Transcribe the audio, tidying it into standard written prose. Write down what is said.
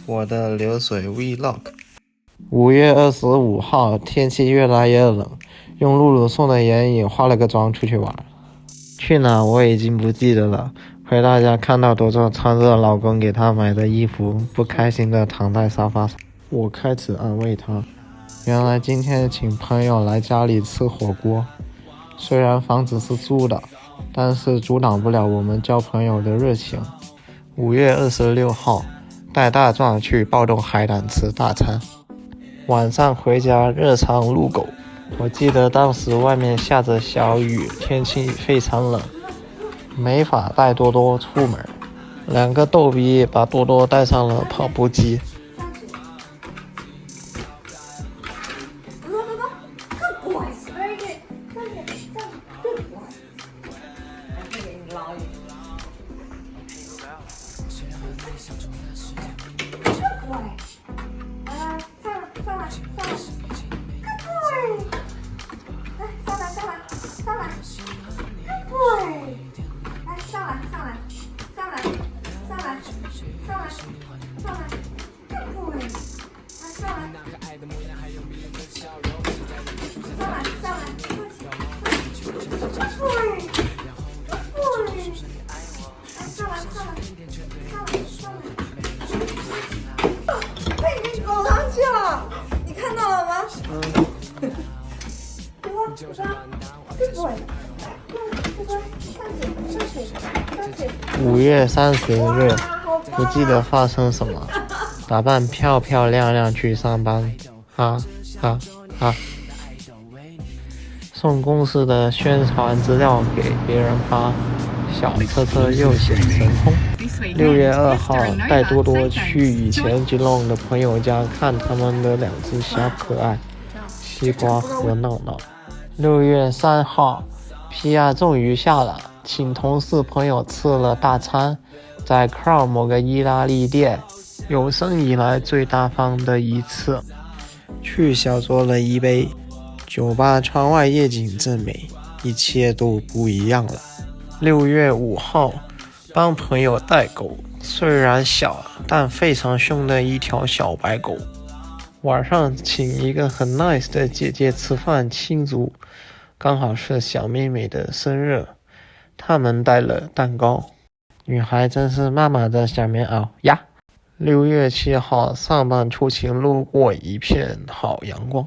我的流水 Vlog。5月25号，天气越来越冷，用露露送的眼影化了个妆出去玩。去哪我已经不记得了。回到家看到多多穿着老公给她买的衣服，不开心的躺在沙发上。我开始安慰她，原来今天请朋友来家里吃火锅。虽然房子是租的，但是阻挡不了我们交朋友的热情。5月26号，带大壮去暴动海胆吃大餐。晚上回家热肠撸狗，我记得当时外面下着小雨，天气非常冷，没法带多多出门。两个逗逼把多多带上了跑步机。5月30日，不记得发生什么，打扮漂漂亮亮去上班，哈哈哈。送公司的宣传资料给别人发，小车车又显神通。6月2号，带多多去以前吉隆的朋友家看他们的2只小可爱，西瓜和闹闹。6月3号，PR 终于下了，请同事朋友吃了大餐，在 Crown 某个意大利店，有生以来最大方的一次。去小酌了一杯，酒吧窗外夜景真美，一切都不一样了。6月5号，帮朋友带狗，虽然小但非常凶的一条小白狗。晚上请一个很 nice 的姐姐吃饭庆祝，刚好是小妹妹的生日，他们带了蛋糕。女孩真是妈妈的小棉袄呀。6月7号，上班出勤路过一片好阳光。